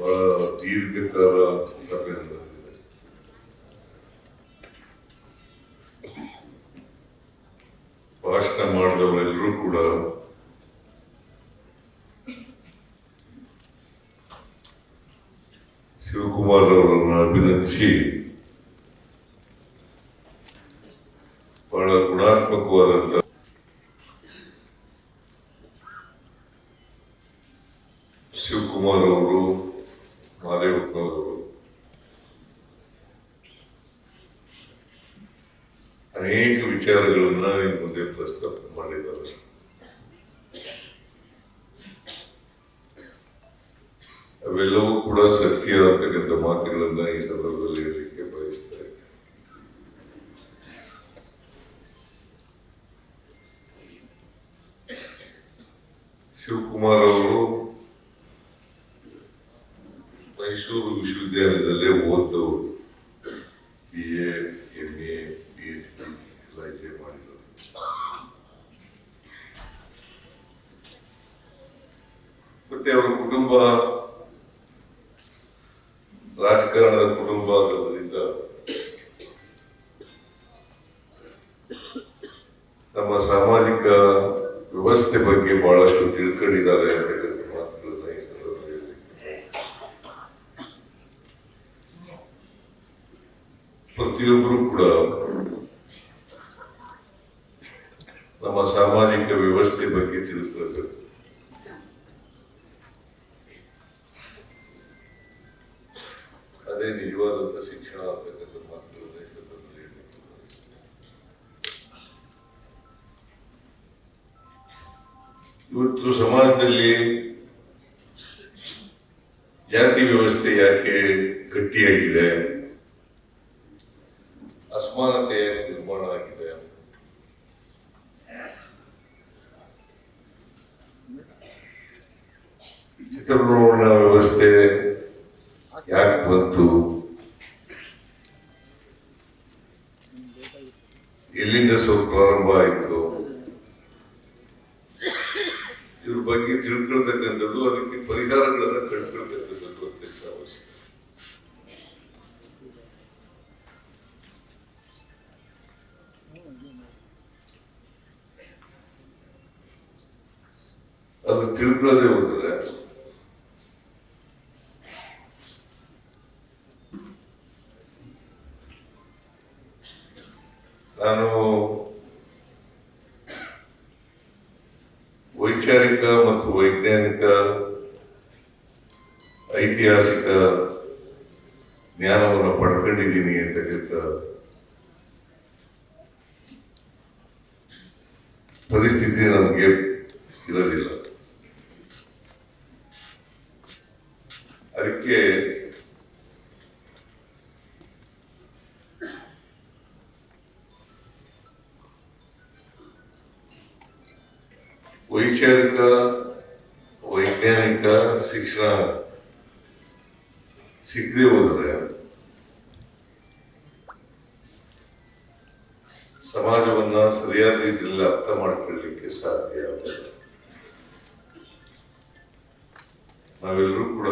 ಬಹಳ ದೀರ್ಘಕಾಲ ಸಭೆ ನಡೆದಿದೆ. ಭಾಷಣ ಮಾಡಿದವರೆಲ್ಲರೂ ಕೂಡ ಶಿವಕುಮಾರ್ ಅವರನ್ನು ಅಭಿನಂದಿಸಿ ಬಹಳ ಗುಣಾತ್ಮಕವಾದಂತ ಶಿವಕುಮಾರ್ ಅವರು, ಮಾದೇವಪ್ಪನವರು ಅನೇಕ ವಿಚಾರಗಳನ್ನ ನಿಮ್ಮ ಮುಂದೆ ಪ್ರಸ್ತಾಪ ಮಾಡಿದ್ದಾರೆ. ಅವೆಲ್ಲವೂ ಕೂಡ ಸತ್ಯ ಅಂತಕ್ಕಂಥ ಮಾತುಗಳನ್ನ ಈ ಸಂದರ್ಭದಲ್ಲಿ ಹೇಳಲಿಕ್ಕೆ ಬಯಸ್ತಾ ಇದ್ದೇನೆ. ಶಿವಕುಮಾರ್ ಅವರು ಮೈಸೂರು ವಿಶ್ವವಿದ್ಯಾಲಯದಲ್ಲೇ ಓದ್ದವರು, BA, MA, PhD ಎಲ್ಲ ಇಲ್ಲೇ ಮಾಡಿದರು. ಮತ್ತೆ ಅವರ ಕುಟುಂಬ ರಾಜಕಾರಣದ ಕುಟುಂಬ ಆಗೋದ್ರಿಂದ ನಮ್ಮ ಸಾಮಾಜಿಕ ವ್ಯವಸ್ಥೆ ಬಗ್ಗೆ ಬಹಳಷ್ಟು ತಿಳ್ಕೊಂಡಿದ್ದಾರೆ ಅಂತಕ್ಕಂಥ ಮಾತುಗಳನ್ನ ಈ ಸಂದರ್ಭದಲ್ಲಿ ಪ್ರತಿಯೊಬ್ಬರು ಕೂಡ ನಮ್ಮ ಸಾಮಾಜಿಕ ವ್ಯವಸ್ಥೆ ಬಗ್ಗೆ ತಿಳಿದುಕೊಳ್ಳಬೇಕು. ಅದೇ ನಿಜವಾದಂತ ಶಿಕ್ಷಣ ಅಂತಕ್ಕಂಥ ಮಾತುಗಳನ್ನ ಈ ಸಂದರ್ಭದಲ್ಲಿ ಹೇಳಲಿಕ್ಕೆ ಇವತ್ತು ಸಮಾಜದಲ್ಲಿ ಜಾತಿ ವ್ಯವಸ್ಥೆ ಯಾಕೆ ಗಟ್ಟಿಯಾಗಿದೆ, ಅಸಮಾನತೆ ನಿರ್ಮಾಣ ಆಗಿದೆ, ಚಿತ್ರಬರವಣಿಗೆ ವ್ಯವಸ್ಥೆ ಯಾಕೆ ಬಂತು, ಎಲ್ಲಿಂದ ಸ್ವಲ್ಪ ಪ್ರಾರಂಭ ಆಯಿತು, ಇದ್ರ ಬಗ್ಗೆ ತಿಳ್ಕೊಳ್ತಕ್ಕಂಥದ್ದು, ಅದಕ್ಕೆ ಪರಿಹಾರಗಳನ್ನ ಕಂಡುಕೊಳ್ತಕ್ಕಂಥದ್ದು ಅತ್ಯಂತ ಅವಶ್ಯಕ. ಅದು ತಿಳ್ಕೊಳ್ಳದೆ ಹೋದ್ರೆ ನಾನು ವೈಚಾರಿಕ ಮತ್ತು ವೈಜ್ಞಾನಿಕ ಐತಿಹಾಸಿಕ ಜ್ಞಾನವನ್ನು ಪಡ್ಕೊಂಡಿದ್ದೀನಿ ಅಂತಕ್ಕಂಥ ಪರಿಸ್ಥಿತಿ ನಮಗೆ ಇರೋದಿಲ್ಲ. ಅದಕ್ಕೆ ವೈಚಾರಿಕ ವೈಜ್ಞಾನಿಕ ಶಿಕ್ಷಣ ಸಿಗದೆ ಹೋದರೆ ಸಮಾಜವನ್ನ ಸರಿಯಾದ ರೀತಿಯಲ್ಲಿ ಅರ್ಥ ಮಾಡಿಕೊಳ್ಳಲಿಕ್ಕೆ ಸಾಧ್ಯ ಆಗಲ್ಲ. ನಾವೆಲ್ಲರೂ ಕೂಡ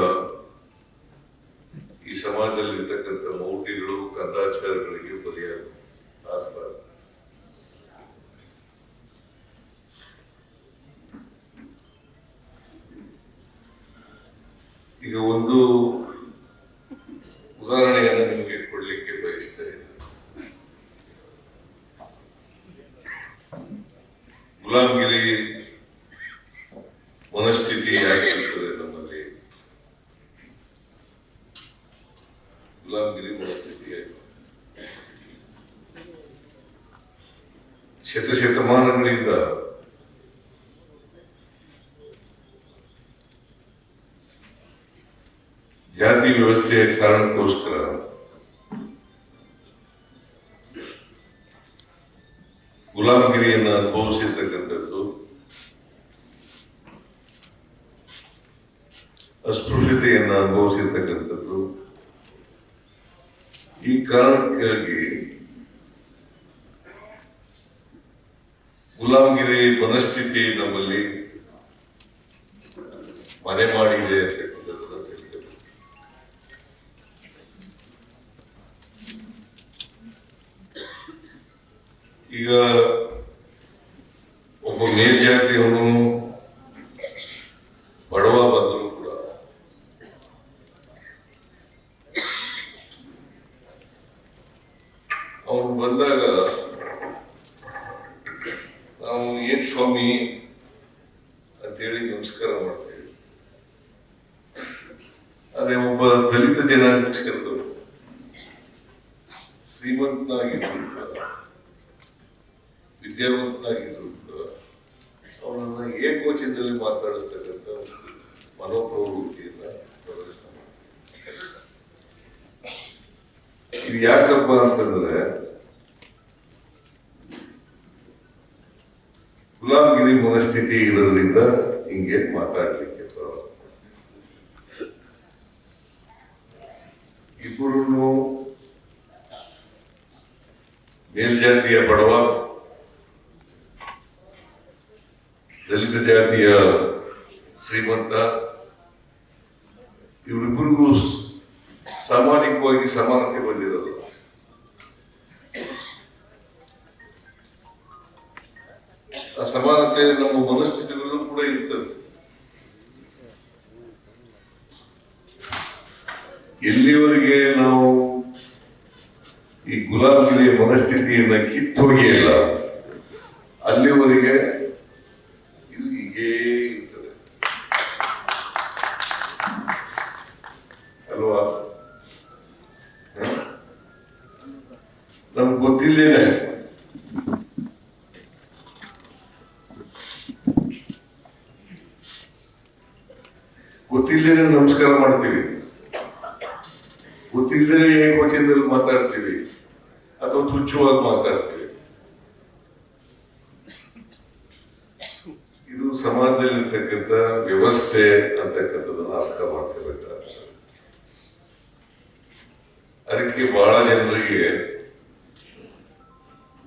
ಈ ಸಮಾಜದಲ್ಲಿ ಇರ್ತಕ್ಕಂಥ ಮೌಢ್ಯಗಳು, ಕಂದಾಚಾರಗಳಿಗೆ ಬಲಿಯಾಗಬಾರದು. ಈಗ ಒಂದು ಉದಾಹರಣೆಯನ್ನು ನಿಮಗೆ ಕೊಡ್ಲಿಕ್ಕೆ ಬಯಸ್ತಾ ಇದ್ದೇನೆ. ಗುಲಾಮಗಿರಿ ಮನಸ್ಥಿತಿ ಯಾಕಿರ್ತದೆ ನಮ್ಮಲ್ಲಿ? ಗುಲಾಮಗಿರಿ ಮನಸ್ಥಿತಿ ಯಾಕೆ? ಶತಮಾನಗಳಿಂದ ಜಾತಿ ವ್ಯವಸ್ಥೆಯ ಕಾರಣಕ್ಕೋಸ್ಕರ ಗುಲಾಮಗಿರಿಯನ್ನು ಅನುಭವಿಸಿರ್ತಕ್ಕಂಥದ್ದು, ಅಸ್ಪೃಶ್ಯತೆಯನ್ನು ಅನುಭವಿಸಿರ್ತಕ್ಕಂಥದ್ದು, ಈ ಕಾರಣಕ್ಕಾಗಿ ಗುಲಾಮಗಿರಿ ಮನಸ್ಥಿತಿ ನಮ್ಮಲ್ಲಿ ಮನೆ ಮಾಡಿದೆ ಅಂತಕ್ಕಂಥದ್ದನ್ನು ತಿಳಿಯಬೇಕು. ಈಗ ಒಬ್ಬ ಮೇಲ್ಜಾತಿಯವನು ಬಡವ ಬಂದರೂ ಕೂಡ ಅವನು ಬಂದಾಗ ನಾವು ಏನ್ ಸ್ವಾಮಿ ಅಂತೇಳಿ ನಮಸ್ಕಾರ ಮಾಡ್ತೇವೆ. ಅದೇ ಒಬ್ಬ ದಲಿತ ಜನಾಂಗ ಸೇರಿದವರು ಶ್ರೀಮಂತನಾಗಿದ್ರು ವಿದ್ಯಾವಂತನಾಗಿದ್ರು ಅವನನ್ನ ಏಕವಚನದಲ್ಲಿ ಮಾತಾಡಿಸ್ತಕ್ಕಂಥ ಮನೋಪ್ರವೃತ್ತಿಯನ್ನ ಪ್ರದರ್ಶನ ಮಾಡ್ತಾರೆ. ಇದು ಯಾಕಪ್ಪ ಅಂತಂದ್ರೆ ಗುಲಾಮಗಿರಿ ಮನಸ್ಥಿತಿ ಇರೋದ್ರಿಂದ ಹಿಂಗೆ ಮಾತಾಡ್ಲಿಕ್ಕೆ ಇಬ್ಬರು ಮೇಲ್ಜಾತಿಯ ಬಡವ, ದಲಿತ ಜಾತಿಯ ಶ್ರೀಮಂತ, ಇವರಿಬ್ಬರಿಗೂ ಸಾಮಾಜಿಕವಾಗಿ ಸಮಾನತೆ ಬಂದಿರೋದು. ಆ ಸಮಾನತೆ ನಮ್ಮ ಮನಸ್ಥಿತಿಗಳಲ್ಲೂ ಕೂಡ ಇರ್ತದೆ. ಎಲ್ಲಿವರೆಗೆ ನಾವು ಈ ಗುಲಾಮಗಿರಿಯ ಮನಸ್ಥಿತಿಯನ್ನ ಕಿತ್ತೋಗಿಲ್ಲ ಅಲ್ಲಿವರೆಗೆ ಇದು ಹೀಗೇ ಇರ್ತದೆ ಅಲ್ವಾ? ನಮ್ಗೆ ಗೊತ್ತಿಲ್ಲೇನೆ ನಮಸ್ಕಾರ ಮಾಡ್ತೀವಿ, ಗೊತ್ತಿಲ್ಲದೆ ಏಕವಚನದಲ್ಲಿ ಮಾತಾಡ್ತೀವಿ ಅಥವಾ ತುಚ್ಛವಾಗಿ ಮಾತಾಡ್ತೀವಿ. ಇದು ಸಮಾಜದಲ್ಲಿರ್ತಕ್ಕಂಥ ವ್ಯವಸ್ಥೆ ಅಂತಕ್ಕಂಥದನ್ನ ಅರ್ಥ ಮಾಡ್ಕೋಬೇಕಾಗ್ತದೆ. ಅದಕ್ಕೆ ಬಹಳ ಜನರಿಗೆ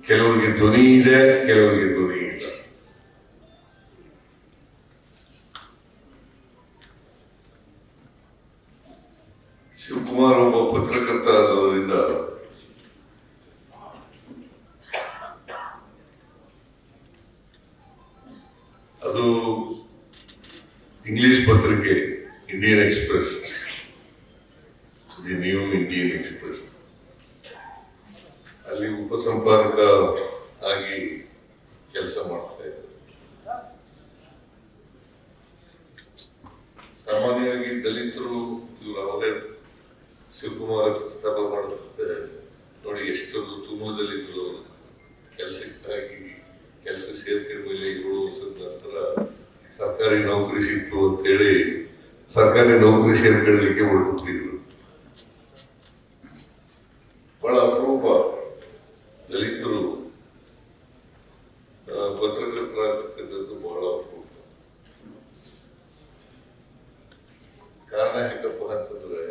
ಕೆಲವರಿಗೆ ಧ್ವನಿ ಇದೆ, ಕೆಲವರಿಗೆ ಧ್ವನಿ ಇಲ್ಲ. ಶಿವಕುಮಾರ್ ಒಬ್ಬ ಪತ್ರಕರ್ತ ಆಗೋದ್ರಿಂದ ಅದು ಇಂಗ್ಲಿಷ್ ಪತ್ರಿಕೆ Indian express, the new Indian express, ಅಲ್ಲಿ ಉಪಸಂಪಾದಕ ಆಗಿ ಕೆಲಸ ಮಾಡ್ತಾ ಇದ್ದಾರೆ. ಸಾಮಾನ್ಯವಾಗಿ ದಲಿತರು ಇವರು ಅವರೇ ಶಿವಕುಮಾರ ಪ್ರಸ್ತಾಪ ಮಾಡುತ್ತೆ ನೋಡಿ, ಎಷ್ಟೊಂದು ತುಮೂಲದಲ್ಲಿದ್ರು ಅವರು. ಕೆಲಸಕ್ಕಾಗಿ ಕೆಲಸ ಸೇರ್ಕೊಂಡ ಮೇಲೆ 7 ವರ್ಷದ ನಂತರ ಸರ್ಕಾರಿ ನೌಕರಿ ಸಿಕ್ತು ಅಂತೇಳಿ ಸರ್ಕಾರಿ ನೌಕರಿ ಸೇರ್ಕೊಳ್ಳಲಿಕ್ಕೆ ಹೊರಟಿದ್ರು. ಬಹಳ ಅಪರೂಪ ದಲಿತರು ಪತ್ರಕರ್ತರಾಗತಕ್ಕಂಥದ್ದು, ಬಹಳ ಅಪರೂಪ. ಕಾರಣ ಯಾಕಪ್ಪ ಅಂತಂದ್ರೆ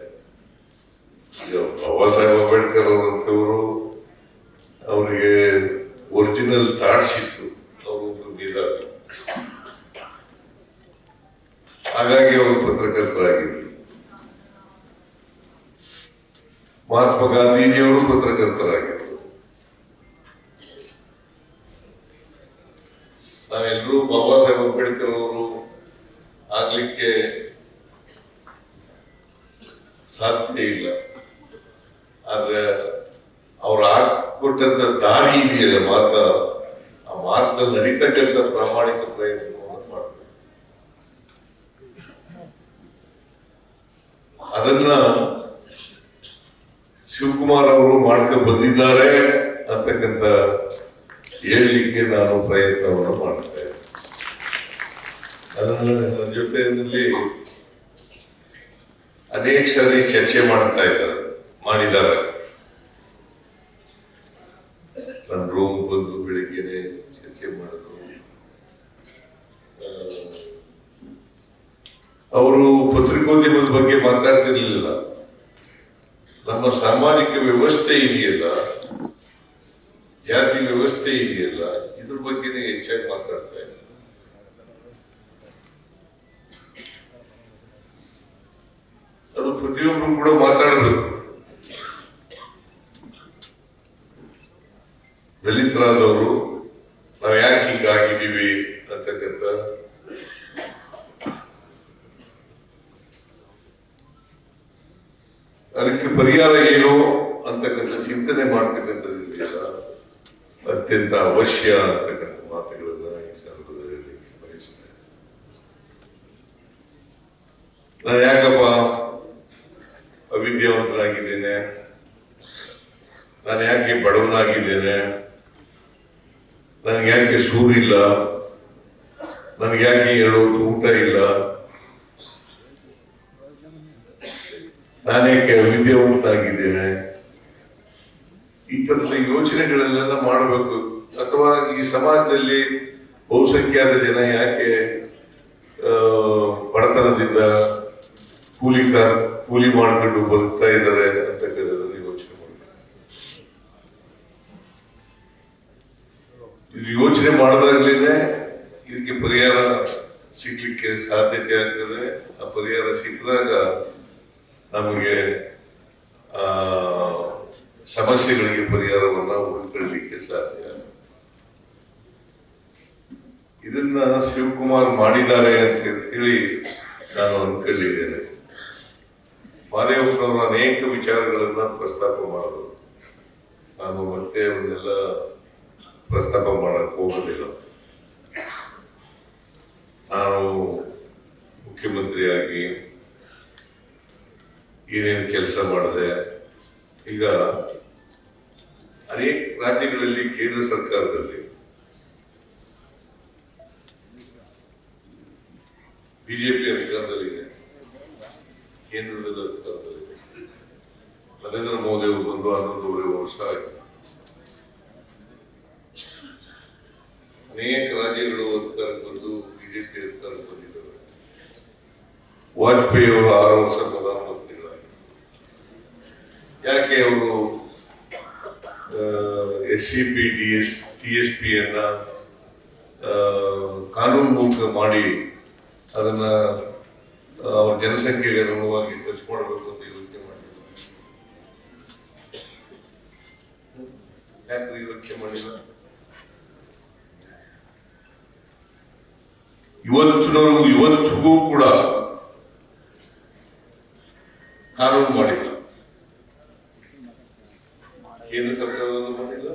ಈಗ ಬಾಬಾ ಸಾಹೇಬ್ ಅಂಬೇಡ್ಕರ್ ಅವರಂತವರು ಅವರಿಗೆ ಒರಿಜಿನಲ್ ಥಾಟ್ಸ್ ಇತ್ತು, ಅವರು ಮೇಧಾವಿ, ಹಾಗಾಗಿ ಅವರು ಪತ್ರಕರ್ತರಾಗಿದ್ರು. ಮಹಾತ್ಮ ಗಾಂಧೀಜಿಯವರು ಪತ್ರಕರ್ತರಾಗಿದ್ರು. ನಾವೆಲ್ಲರೂ ಬಾಬಾ ಸಾಹೇಬ್ ಅಂಬೇಡ್ಕರ್ ಅವರು ಆಗ್ಲಿಕ್ಕೆ ಸಾಧ್ಯ ಇಲ್ಲ. ಆದ್ರೆ ಅವ್ರು ಹಾಕೊಟ್ಟಂತ ದಾರಿ ಇದೆಯಲ್ಲ ಮಾತ, ಆ ಮಾರ್ಗದಲ್ಲಿ ನಡೀತಕ್ಕಂಥ ಪ್ರಾಮಾಣಿಕ ಪ್ರಯತ್ನವನ್ನು ಮಾಡಬೇಕು. ಅದನ್ನ ಶಿವಕುಮಾರ್ ಅವರು ಮಾಡ್ಕೊ ಬಂದಿದ್ದಾರೆ ಅಂತಕ್ಕಂಥ ಹೇಳಲಿಕ್ಕೆ ನಾನು ಪ್ರಯತ್ನವನ್ನು ಮಾಡ್ತಾ ಇದ್ದೆ. ಅದನ್ನ ನನ್ನ ಜೊತೆಯಲ್ಲಿ ಅನೇಕ ಸಾರಿ ಚರ್ಚೆ ಮಾಡಿದ್ದಾರೆ. ನನ್ನ ರೂಮ್ ಬಂದು ಬೆಳಿಗ್ಗೆನೆ ಚರ್ಚೆ ಮಾಡಿದ್ರು. ಅವರು ಪತ್ರಿಕೋದ್ಯಮದ ಬಗ್ಗೆ ಮಾತಾಡ್ತಿರ್ಲಿಲ್ಲ. ನಮ್ಮ ಸಾಮಾಜಿಕ ವ್ಯವಸ್ಥೆ ಇದೆಯಲ್ಲ, ಜಾತಿ ವ್ಯವಸ್ಥೆ ಇದೆಯಲ್ಲ, ಇದ್ರ ಬಗ್ಗೆನೇ ಹೆಚ್ಚಾಗಿ ಮಾತಾಡ್ತಾ ಇದ್ದಾರೆ. ಅದು ಪ್ರತಿಯೊಬ್ಬರು ಕೂಡ ಮಾತಾಡಬೇಕು. ದಲಿತರಾದವರು ಅದಕ್ಕೆ ಪರಿಹಾರ ಏನು ಅಂತಕ್ಕಂಥ ಚಿಂತನೆ ಮಾಡ್ತಕ್ಕಂಥದ್ದಿದೆಯಲ್ಲ ಅತ್ಯಂತ ಅವಶ್ಯ ಅಂತಕ್ಕಂಥ ಮಾತುಗಳನ್ನ ಈ ಸಂದರ್ಭದಲ್ಲಿ ಹೇಳಲಿಕ್ಕೆ ಬಯಸ್ತೇನೆ. ನಾನು ಯಾಕಪ್ಪ ಅವಿದ್ಯಾವಂತನಾಗಿದ್ದೇನೆ, ನಾನು ಯಾಕೆ ಬಡವನಾಗಿದ್ದೇನೆ, ನನಗೆ ಯಾಕೆ ಸೂರಿಲ್ಲ, ನನಗೆ ಯಾಕೆ 2 ಹೊತ್ತು ಊಟ ಇಲ್ಲ, ನಾನೇಕೆ ಅವಿದ್ಯಾವಂತನಾಗಿದ್ದೇನೆ, ಈ ತರದ ಯೋಚನೆಗಳೆಲ್ಲ ಮಾಡಬೇಕು. ಅಥವಾ ಈ ಸಮಾಜದಲ್ಲಿ ಬಹುಸಂಖ್ಯಾತ ಜನ ಯಾಕೆ ಬಡತನದಿಂದ ಕೂಲಿ ಮಾಡ್ಕೊಂಡು ಬದುಕ್ತಾ ಇದ್ದಾರೆ ಅಂತಕ್ಕಂಥದ್ದನ್ನು ಯೋಚನೆ ಮಾಡಬೇಕು. ಇದು ಯೋಚನೆ ಮಾಡಿದಾಗ್ಲೇನೆ ಇದಕ್ಕೆ ಪರಿಹಾರ ಸಿಗ್ಲಿಕ್ಕೆ ಸಾಧ್ಯತೆ ಆಗ್ತದೆ. ಆ ಪರಿಹಾರ ಸಿಕ್ಕಿದಾಗ ನಮಗೆ ಸಮಸ್ಯೆಗಳಿಗೆ ಪರಿಹಾರವನ್ನ ಹುಡುಕೊಳ್ಳಲಿಕ್ಕೆ ಸಾಧ್ಯ. ಇದನ್ನ ಶಿವಕುಮಾರ್ ಮಾಡಿದ್ದಾರೆ ಅಂತ ಹೇಳಿ ನಾನು ಅನ್ಕೊಂಡಿದ್ದೇನೆ. ಮಹದೇವಪ್ಪನವರು ಅನೇಕ ವಿಚಾರಗಳನ್ನ ಪ್ರಸ್ತಾಪ ಮಾಡಿದ್ರು. ನಾನು ಮತ್ತೆ ಅವನ್ನೆಲ್ಲ ಪ್ರಸ್ತಾಪ ಮಾಡಕ್ ಹೋಗೋದಿಲ್ಲ. ನಾನು ಮುಖ್ಯಮಂತ್ರಿಯಾಗಿ ಏನೇನು ಕೆಲಸ ಮಾಡಿದೆ, ಈಗ ಅನೇಕ ರಾಜ್ಯಗಳಲ್ಲಿ ಕೇಂದ್ರ ಸರ್ಕಾರದಲ್ಲಿ ಬಿಜೆಪಿ ಅಧಿಕಾರದಲ್ಲಿದೆ, ಕೇಂದ್ರದಲ್ಲಿ ಅಧಿಕಾರದಲ್ಲಿದೆ. ನರೇಂದ್ರ ಮೋದಿ ಅವರು ಬಂದು 11.5 ವರ್ಷ ಆಗಿದೆ. ಅನೇಕ ರಾಜ್ಯಗಳು ಅಧಿಕಾರಕ್ಕೆ ಬಂದು ಬಿಜೆಪಿ ಅಧಿಕಾರಕ್ಕೆ ಬಂದಿದ್ದಾರೆ. ವಾಜಪೇಯಿ ಅವರು 6 ವರ್ಷ ಪ್ರಧಾನಮಂತ್ರಿಗಳಾಗಿ. ಯಾಕೆ ಅವರು SCP TSP ಅನ್ನ ಕಾನೂನು ಮೂಲಕ ಮಾಡಿ ಅದನ್ನ ಅವ್ರ ಜನಸಂಖ್ಯೆಗೆ ಅನುಗುಣವಾಗಿ ಖರ್ಚು ಮಾಡಬೇಕು ಅಂತ ಯೋಚನೆ ಮಾಡಿದ್ರು? ಯಾಕೆ ಯೋಚನೆ ಮಾಡಿಲ್ಲ? ಇವತ್ತಿಗೂ ಕೂಡ ಕಾನೂನು ಮಾಡಿಲ್ಲ. ಕೇಂದ್ರ ಸರ್ಕಾರದಲ್ಲೂ ಮಾಡಿಲ್ಲ,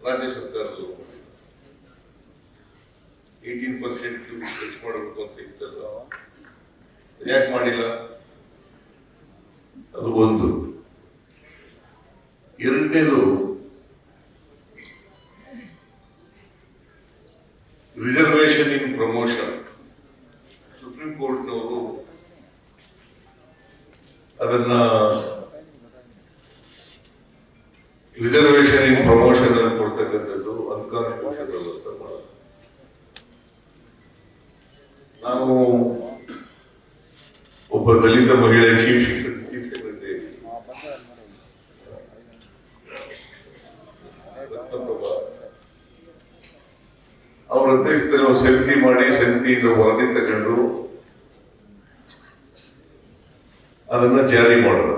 ರಾಜ್ಯ ಸರ್ಕಾರದಲ್ಲೂ ಮಾಡಿಲ್ಲ. 18% ಖರ್ಚು ಮಾಡಬೇಕು ಅಂತ ಇತ್ತಲ್ಲ, ಯಾಕೆ ಮಾಡಿಲ್ಲ? ಅದು ಒಂದು. ಎರಡನೇದು, ರಿಸರ್ವೇಶನ್ ಇನ್ ಪ್ರಮೋಷನ್. ಸುಪ್ರೀಂ ಕೋರ್ಟ್ನವರು ಅದನ್ನ ರಿಸರ್ವೇಶನ್ ಇನ್ ಪ್ರಮೋಷನ್ ಅಲ್ಲಿ ಕೊಡ್ತಕ್ಕಂಥದ್ದು ಅನ್ಕಾನ್ಸ್ಟಿಟ್ಯೂಷನಲ್ ಅಂತ ಮಾಡೋದು. ನಾವು ಒಬ್ಬ ದಲಿತ ಮಹಿಳೆ ಚೀಫ್ ಸೆಕ್ರೆಟರಿ ಅವ್ರ ಅಧ್ಯಕ್ಷದಲ್ಲಿ ಒಂದು ಸಮಿತಿ ಮಾಡಿ, ಸಮಿತಿಯಿಂದ ವರದಿ ತಗೊಂಡು ಅದನ್ನ ಜಾರಿ ಮಾಡೋದು.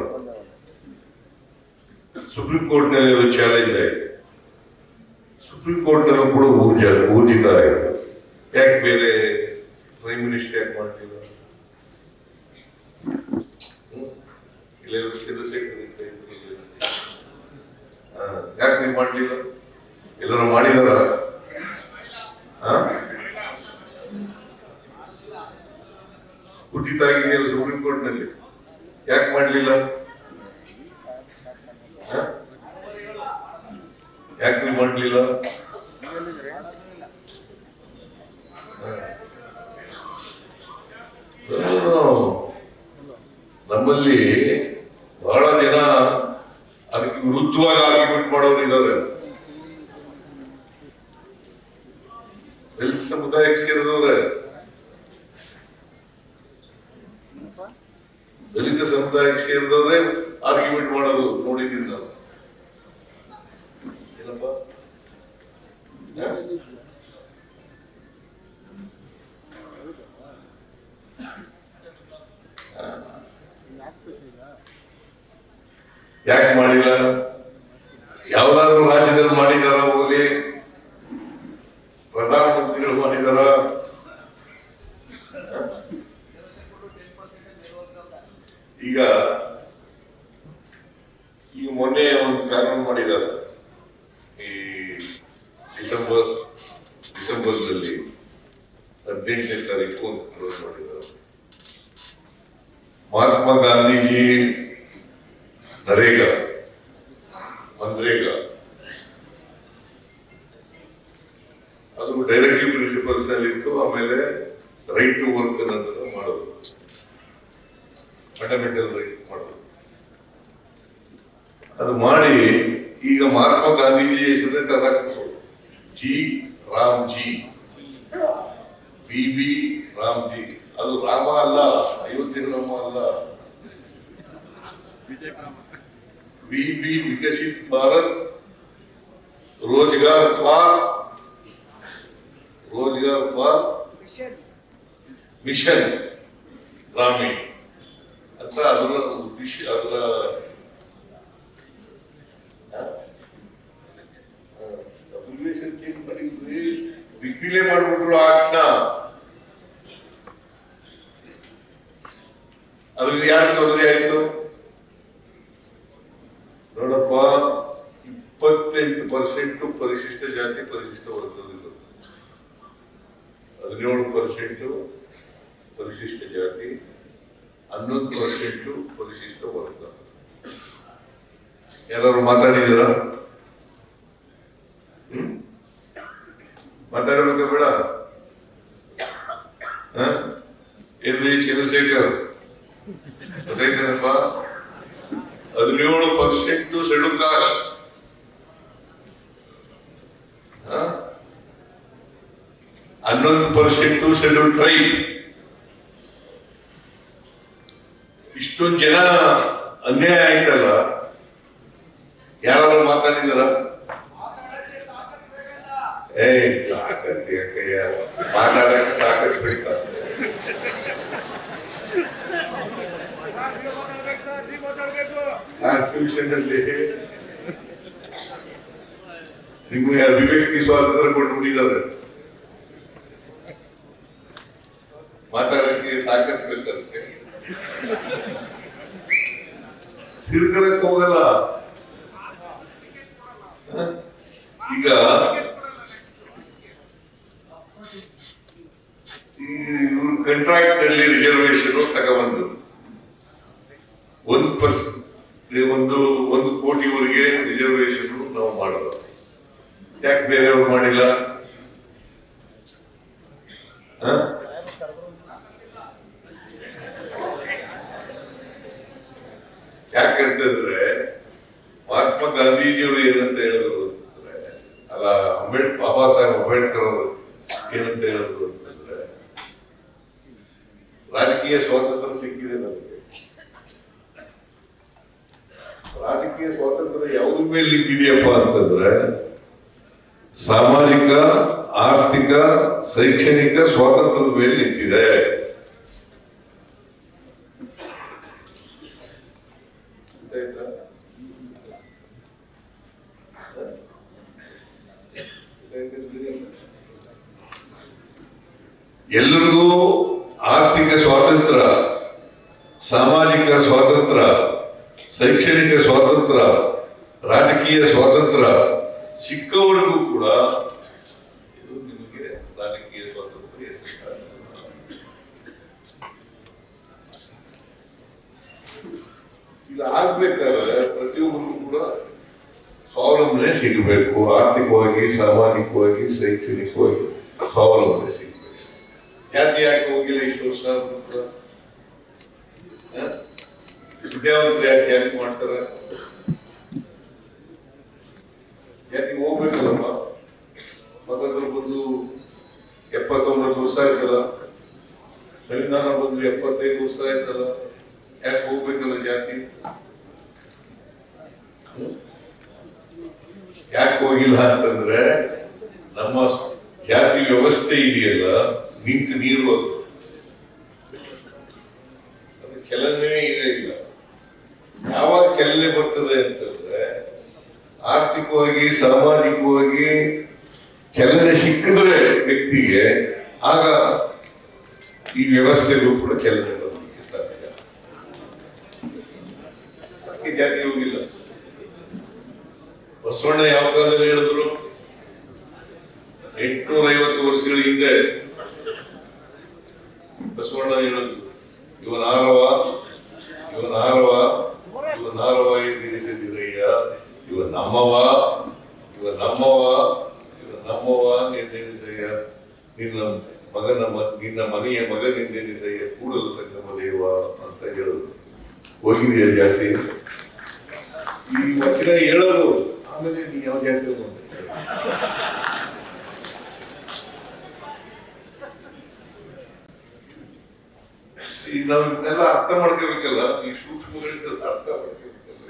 ಸುಪ್ರೀಂ ಕೋರ್ಟ್ ನಲ್ಲಿ ಅದು ಚಾಲೆಂಜ್ ಆಯಿತು. ಸುಪ್ರೀಂ ಕೋರ್ಟ್ ನಲ್ಲೂ ಕೂಡ ಊರ್ಜಿತ ಆಯಿತು. ಯಾಕೆ ಬೇರೆ ಪ್ರೈಮ್ ಮಿನಿಸ್ಟರ್ ಯಾಕೆ ಮಾಡ್ಲಿಲ್ಲ? ಯಾಕೆ ನೀವು ಮಾಡ್ಲಿಲ್ಲ? ಎಲ್ಲರೂ ಮಾಡಿದಾರ? ಊರ್ಜಿತ ಆಗಿದೆಯಲ್ಲ ಸುಪ್ರೀಂ ಕೋರ್ಟ್ ನಲ್ಲಿ, ಯಾಕೆ ಮಾಡ್ಲಿಲ್ಲ? ಯಾಕೆ ನೀವು ಮಾಡಲಿಲ್ಲ? ನಮ್ಮಲ್ಲಿ ಬಹಳ ಜನ ಅದಕ್ಕೆ ವಿರುದ್ಧವಾಗಿ ಆರ್ಗ್ಯುಮೆಂಟ್ ಮಾಡೋರು ಇದ್ದಾರೆ. ದಲಿತ ಸಮುದಾಯಕ್ಕೆ ಸೇರಿದವ್ರೆ, ದಲಿತ ಸಮುದಾಯಕ್ಕೆ ಸೇರಿದವ್ರೆ ಆರ್ಗ್ಯುಮೆಂಟ್ ಮಾಡೋದು ನೋಡಿದ್ದೀನಿ ನಾನು. ಏನಪ್ಪ ಯಾಕೆ ಮಾಡಿಲ್ಲ? ಯಾವ್ದಾದ್ರು ರಾಜ್ಯದಲ್ಲಿ ಮಾಡಿದಾರ? ಹೋಗಿ ಪ್ರಧಾನಮಂತ್ರಿಗಳು ಮಾಡಿದಾರ? ಈಗ ಮೊನ್ನೆ ಒಂದು ಕಾನೂನು ಮಾಡಿದ್ದಾರೆ ಈ ಡಿಸೆಂಬರ್ನಲ್ಲಿ 18ನೇ ತಾರೀಕು ಒಂದು ಕಾನೂನು ಮಾಡಿದ್ದಾರೆ. ಮಹಾತ್ಮ ಗಾಂಧೀಜಿ ನರೇಗಾ ಮನ್ರೇಗಾ ಅದು ಡೈರೆಕ್ಟಿವ್ ಪ್ರಿನ್ಸಿಪಲ್ಸ್ ನಲ್ಲಿ ಇತ್ತು. ಆಮೇಲೆ ರೈಟ್ ಟು ವರ್ಕ್ ಅನ್ನೋದನ್ನ ಮಾಡೋದು, ಫಂಡಮೆಂಟಲ್ ರೈಟ್ ಮಾಡೋದು. ಅದು ಮಾಡಿ ಈಗ ಮಹಾತ್ಮ ಗಾಂಧೀಜಿ ಹೆಸರೇ ತಗೊಂಡು ಜಿ ರಾಮ್ಜಿ ಬಿ ರಾಮ್ಜಿ. ಅದು ರಾಮ ಅಲ್ಲ, ಅಯೋಧ್ಯೆ ರಾಮ ಅಲ್ಲ. ವಿ ವಿಕಸಿत ಭಾರತ್ ರೋಜ್ಗಾರ್ ಫಾರ್ ಮಿಷನ್ ಗ್ರಾಮೀಣ್ ಅಂತ ಅದರ ಉದ್ದೇಶ. ಅದರ ಅಬ್ರಿವೇಷನ್ ಚೇಂಜ್ ಮಾಡಿದ್ವಿ, ರಿಪೀಲೇ ಮಾಡ್ಬಿಟ್ರು ಆಕ್ಟ್ನ. ಅದ್ರಲ್ಲಿ ಯಾರು ತೊಂದರೆ ಆಯ್ತು ನೋಡಪ್ಪ. 28% ಪರಿಶಿಷ್ಟ ಜಾತಿ ಪರಿಶಿಷ್ಟ ವರ್ಗದಲ್ಲಿರೋದು, 17% ಪರಿಶಿಷ್ಟ ಜಾತಿ, 11% ಪರಿಶಿಷ್ಟ ವರ್ಗ. ಯಾರು ಮಾತಾಡಿದ್ದೀರಾ? ಮಾತಾಡಬೇಕ ಬೇಡ? ಏನ್ರಿ ಚಂದ್ರಶೇಖರ್ ಗೊತ್ತಾಯ್ತೇನಪ್ಪ? 17% ಶೆಡ್ಯೂಲ್ ಕಾಸ್ಟ್, 11% ಶೆಡ್ಯೂಲ್ ಟ್ರೈಬ್. ಇಷ್ಟೊಂದು ಜನ ಅನ್ಯಾಯ ಆಯ್ತಲ್ಲ. ಯಾರು ಮಾತಾಡಿದಾರ? ತಾಕತ್ತೀಯ ಮಾತಾಡಕ್ಕೆ ತಾಕತ್ ಬೇಕ. ಕಾನ್ಸ್ಟಿಟ್ಯೂಷನ್ ಅಲ್ಲಿ ನಿಮಗೆ ಅಭಿವ್ಯಕ್ತಿ ಸ್ವಾತಂತ್ರ್ಯ ಕೊಟ್ಬಿಟ್ಟಿದ್ದಾರೆ. ಮಾತಾಡಕ್ಕೆ ತಾಕತ್ ಬೇಕಂತೆ. ತಿಳ್ಕೊಳಕ್ ಹೋಗಲ್ಲ. ಈಗ ಕಾಂಟ್ರಾಕ್ಟ್ ನಲ್ಲಿ ರಿಸರ್ವೇಶನ್ ತಗೊಬಂದು 1 ಕೋಟಿವರೆಗೆ ರಿಸರ್ವೇಶನ್ ನಾವು ಮಾಡೋದು. ಯಾಕೆ ಬೇರೆಯವ್ರು ಮಾಡಿಲ್ಲ? ಯಾಕಂತಂದ್ರೆ ಮಹಾತ್ಮ ಗಾಂಧೀಜಿಯವರು ಏನಂತ ಹೇಳಿದ್ರು ಅಂತಂದ್ರೆ, ಅಲ್ಲ ಬಾಬಾ ಸಾಹೇಬ್ ಅಂಬೇಡ್ಕರ್ ಅವರು ಏನಂತ ಹೇಳಿದ್ರು ಅಂತಂದ್ರೆ, ರಾಜಕೀಯ ಸ್ವಾತಂತ್ರ್ಯ ಸಿಕ್ಕಿದೆ ನಮಗೆ. ರಾಜಕೀಯ ಸ್ವಾತಂತ್ರ್ಯ ಯಾವುದ್ರ ಮೇಲೆ ನಿಂತಿದೆಯಪ್ಪ ಅಂತಂದ್ರೆ, ಸಾಮಾಜಿಕ, ಆರ್ಥಿಕ, ಶೈಕ್ಷಣಿಕ ಸ್ವಾತಂತ್ರ್ಯದ ಮೇಲೆ ನಿಂತಿದೆ. ಎಲ್ಲರಿಗೂ ಆರ್ಥಿಕ ಸ್ವಾತಂತ್ರ್ಯ, ಸಾಮಾಜಿಕ ಸ್ವಾತಂತ್ರ್ಯ, ಶೈಕ್ಷಣಿಕ ಸ್ವಾತಂತ್ರ್ಯ, ರಾಜಕೀಯ ಸ್ವಾತಂತ್ರ್ಯ ಸಿಕ್ಕವರಿಗೂ ಕೂಡ ಇದು ನಿಮಗೆ ರಾಜಕೀಯ ಸ್ವಾತಂತ್ರ್ಯ ಹೆಸರು. ಇದು ಆಗ್ಬೇಕಾದ್ರೆ ಪ್ರತಿಯೊಬ್ಬರಿಗೂ ಕೂಡ ಸ್ವಾವಲಂಬನೆ ಸಿಗಬೇಕು. ಆರ್ಥಿಕವಾಗಿ, ಸಾಮಾಜಿಕವಾಗಿ, ಶೈಕ್ಷಣಿಕವಾಗಿ ಸ್ವಾವಲಂಬನೆ ಸಿಗಬೇಕು. ಜಾತಿ ಯಾಕೆ ಹೋಗಿಲ್ಲ ಇಷ್ಟು ವರ್ಷ? ವಿದ್ಯಾವಂತರು ಯಾಕೆ ಮಾಡ್ತಾರೆ? ಯಾಕೆ ಹೋಗ್ಬೇಕಲ್ಲಪ್ಪ? ಸ್ವಾತಂತ್ರ್ಯ ಬಂದು 79 ವರ್ಷ ಆಯ್ತಲ್ಲ, ಸಂವಿಧಾನ ಬಂದು 75 ವರ್ಷ ಆಯ್ತಲ್ಲ, ಯಾಕೆ ಹೋಗ್ಬೇಕಲ್ಲ ಜಾತಿ? ಯಾಕೆ ಹೋಗಿಲ್ಲ ಅಂತಂದ್ರೆ, ನಮ್ಮ ಜಾತಿ ವ್ಯವಸ್ಥೆ ಇದೆಯಲ್ಲ, ನಿಂತು ನೀಡುವುದು, ಅದು ಚಲನೆ ಇಲ್ಲ. ಯಾವಾಗ ಚಲನೆ ಬರ್ತದೆ ಅಂತಂದ್ರೆ, ಆರ್ಥಿಕವಾಗಿ, ಸಾಮಾಜಿಕವಾಗಿ ಚಲನೆ ಸಿಕ್ಕಿದ್ರೆ ವ್ಯಕ್ತಿಗೆ, ಆಗ ಈ ವ್ಯವಸ್ಥೆಗೂ ಕೂಡ ಚಲನೆ ಬರಲಿಕ್ಕೆ ಸಾಧ್ಯ. ಅದಕ್ಕೆ ಜಾತಿ ಹೋಗಿಲ್ಲ. ಬಸವಣ್ಣ ಯಾವ ಕಾಲದಲ್ಲಿ ಹೇಳಿದ್ರು? 850 ವರ್ಷಗಳ ಹಿಂದೆ ಬಸವಣ್ಣ ಹೇಳಿದ್ರು, ಇವನಾರವ ಎನ್ನೆನಿಸಿದಿರಯ್ಯ, ಇವ ನಮ್ಮವ ಎನ್ನೆನಿಸಯ್ಯ, ನಿನ್ನ ಮನೆಯ ಮಗನೆಂದೆನಿಸಯ್ಯ, ಕೂಡಲ ಸಂಗಮ ದೇವ ಅಂತ ಹೇಳೋದು. ಹೋಗಿದೆಯಾ ಜಾತಿ? ಈ ವಚನ ಹೇಳೋದು, ಆಮೇಲೆ ನೀ ಯಾವ ಜಾತಿ ಅಂತ ನಾವು ಇದನ್ನೆಲ್ಲ ಅರ್ಥ ಮಾಡ್ಕೋಬೇಕಲ್ಲ. ಈ ಸೂಕ್ಷ್ಮಗಳಿಂದ ಅರ್ಥ ಮಾಡ್ಕೋಬೇಕಲ್ಲ.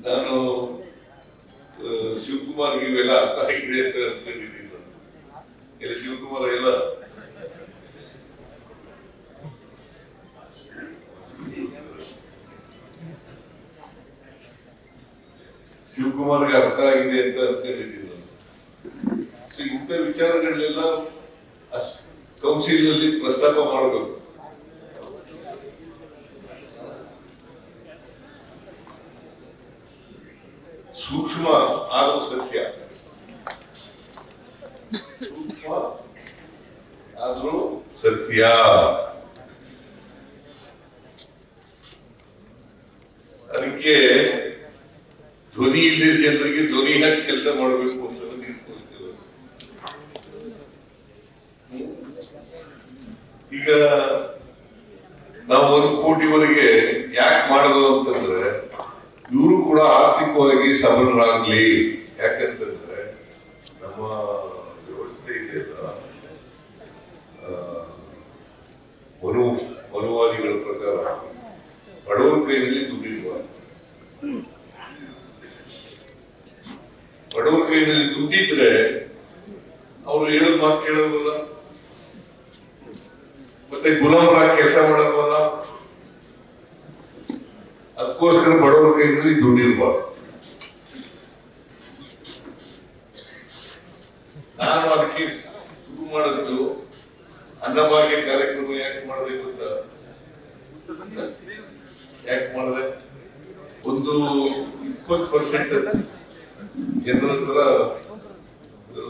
ನಾನು ಶಿವಕುಮಾರ್ಗೆ ಇವೆಲ್ಲ ಅರ್ಥ ಆಗಿದೆ ಅಂತ ಹೇಳಿದ್ದೀನಿ. ನಾನು ಎಲ್ಲ ಶಿವಕುಮಾರ್ ಎಲ್ಲ ಶಿವಕುಮಾರ್ಗೆ ಅರ್ಥ ಆಗಿದೆ ಅಂತ ಹೇಳಿದ್ದೀನಿ ನಾನು. ಸೊ ಇಂಥ ವಿಚಾರಗಳನ್ನೆಲ್ಲ ಕೌನ್ಸಿಲ್ ನಲ್ಲಿ ಪ್ರಸ್ತಾಪ ಮಾಡಬೇಕು. ಸೂಕ್ಷ್ಮ ಆದರೂ ಸತ್ಯ, ಸೂಕ್ಷ್ಮ ಆದರೂ ಸತ್ಯ. ಅದಕ್ಕೆ ಧ್ವನಿ ಇಲ್ಲದ ಜನರಿಗೆ ಧ್ವನಿ ಹಾಕಿ ಕೆಲಸ ಮಾಡಬೇಕು ಅಂತ ಈಗ ನಾವು 1 ಕೋಟಿವರೆಗೆ ಯಾಕೆ ಮಾಡೋದು ಅಂತಂದ್ರೆ, ಇವರು ಕೂಡ ಆರ್ಥಿಕವಾಗಿ ಸಬಲರಾಗ್ಲಿ. ಯಾಕಂತಂದ್ರೆ ನಮ್ಮ ವ್ಯವಸ್ಥೆ ಇದೆಯಲ್ಲ, ಮನುವಾದಿಗಳ ಪ್ರಕಾರ ಬಡವರ ಕೈಯಲ್ಲಿ ದುಡ್ಡಿರಬಾರ್ದು. ಬಡವರ ಕೈಯಲ್ಲಿ ದುಡ್ಡಿದ್ರೆ ಅವರು ಹೇಳೋದ್ ಮಾತು ಕೇಳೋದಲ್ಲ, ಮತ್ತೆ ಗುಲಾಮರಾಗಿ ಕೆಲಸ ಮಾಡೋದಲ್ಲ. ಅದಕ್ಕೋಸ್ಕರ ಬಡವರ ಕೈಯಲ್ಲಿ ದುಡ್ಡಿರಬಾರ್ದು. ನಾನು ಅದಕ್ಕೆ ಶುರು ಮಾಡಿದ್ದು ಅನ್ನಭಾಗ್ಯ ಕಾರ್ಯಕ್ರಮ ಯಾಕೆ ಮಾಡಿದೆ ಗೊತ್ತಾ? ಯಾಕೆ ಮಾಡಿದೆ? ಒಂದು 20% ಜನರ ಹತ್ರ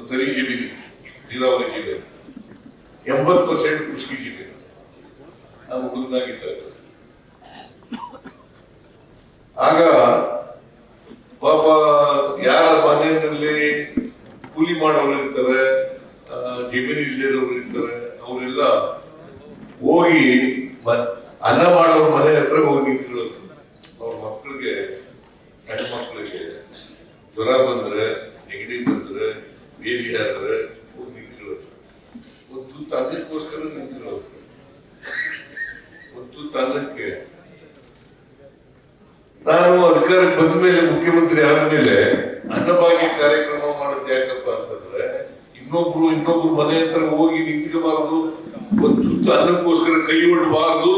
ತರಿ ಜಮೀನು, ನೀರಾವರಿ ಜಮೀನು, 80% ಕೃಷಿ ಜಮೀನು. ನಾವು ಹುಡುಗನಾಗಿದ್ದಾಗ ಆಗ ಪಾಪ ಯಾರ ಮನೆಯಲ್ಲಿ ಕೂಲಿ ಮಾಡೋರು ಇರ್ತಾರೆ, ಜಮೀನು ಇಲ್ಲದವರು ಇರ್ತಾರೆ, ಅವರೆಲ್ಲ ಹೋಗಿ ಅನ್ನ ಮಾಡೋರ ಮನೆ ಹತ್ರ ಹೋಗಿ ನಿಂತ್ಕೊಳ್ಳೋದು. ಅವ್ರ ಮಕ್ಕಳಿಗೆ, ಹೆಣ್ಣು ಮಕ್ಕಳಿಗೆ ಜ್ವರ ಬಂದ್ರೆ, ನೆಗಡಿ ಬಂದ್ರೆ, ಬೇದಿ ಆದ್ರೆ ಹೋಗಿ ನಿಂತ್ಕೊಳ್ಳೋದು. ಒಂದು ತನ್ನಕ್ಕೋಸ್ಕರ ನಿಂತ್ಕೊಳ್ಳೋದು, ಒಂದು ತನ್ನಕ್ಕೆ. ನಾನು ಅಧಿಕಾರಕ್ಕೆ ಬಂದ ಮೇಲೆ, ಮುಖ್ಯಮಂತ್ರಿ ಆದ್ಮೇಲೆ ಅನ್ನಭಾಗ್ಯ ಕಾರ್ಯಕ್ರಮ ಮಾಡೋದು ಯಾಕಪ್ಪ ಅಂತಂದ್ರೆ, ಇನ್ನೊಬ್ರು ಮನೆ ಹತ್ರ ಹೋಗಿ ನಿಂತ್ಕೋಬಾರದು, ಒಂದು ತುತ್ತು ಅನ್ನಕ್ಕೋಸ್ಕರ ಕೈ ಒಡ್ಡಬಾರದು,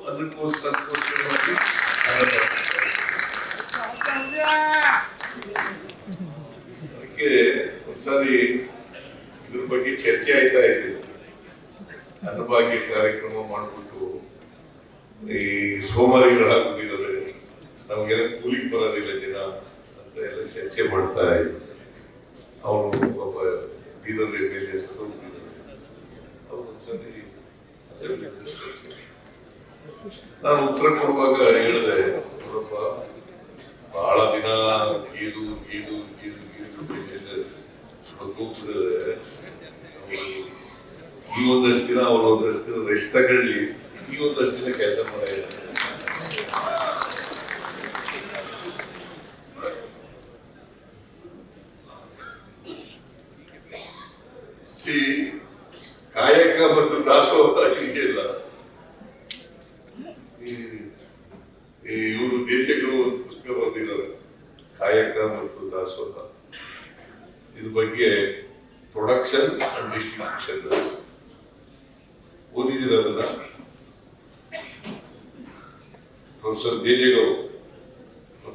ಅನ್ನಕ್ಕೋಸ್ಕರ ಅದಕ್ಕೆ ಒಂದ್ಸಾರಿ ಇದ್ರ ಬಗ್ಗೆ ಚರ್ಚೆ ಆಯ್ತಾ ಇದೆ. ಅನ್ನಭಾಗ್ಯ ಕಾರ್ಯಕ್ರಮ ಮಾಡ್ಬಿಟ್ಟು ಈ ಸೋಮಾರಿಗಳಾಗ್ಬಿಟ್ಟಿದ್ದಾರೆ, ನಮ್ಗೆಲ್ಲ ಕೂಲಿಗೆ ಬರೋದಿಲ್ಲ ಜನ ಅಂತ ಎಲ್ಲ ಚರ್ಚೆ ಮಾಡ್ತಾ ಇದ್ರು. ಅವರು ಪಾಪ ಬೀದರ್ MLA ಸದೋಗಿದ್ದಾರೆ. ಅವ್ರು ಒಂದ್ಸರಿ ನಾನು ಉತ್ತರ ಕೊಡುವಾಗ ಹೇಳಿದೆ, ನೋಡಪ್ಪ, ಬಹಳ ದಿನ ಇದು ಹೋಗ್ಬಿಟ್ಟಿದೆ. ಈ ಒಂದಷ್ಟು ದಿನ ಅವ್ರು ಒಂದಷ್ಟು ದಿನ ರೆಸ್ಟ್ ತಗೊಳ್ಳಿ, ಈ ಒಂದಷ್ಟು ದಿನ ಕೆಲಸ ಮಾಡಿದ್ದಾರೆ. ಕಾಯಕ ಮತ್ತು ದಾಸೋಹ ಇದೆಯಲ್ಲ, ಇವರು ದೇಶಗಳು ಪುಸ್ತಕ ಬರೆದಿದ್ದಾರೆ, ಕಾಯಕ ಮತ್ತು ದಾಸೋಹ. ಇದ್ರ ಬಗ್ಗೆ ಪ್ರೊಡಕ್ಷನ್ ಅಂಡ್ ಡಿಸ್ಟ್ರಿಬ್ಯೂಷನ್ ಓದಿದಿರ ಅದನ್ನ? ಪ್ರೊಫೆಸರ್ ದೇಜೇಗೌಡ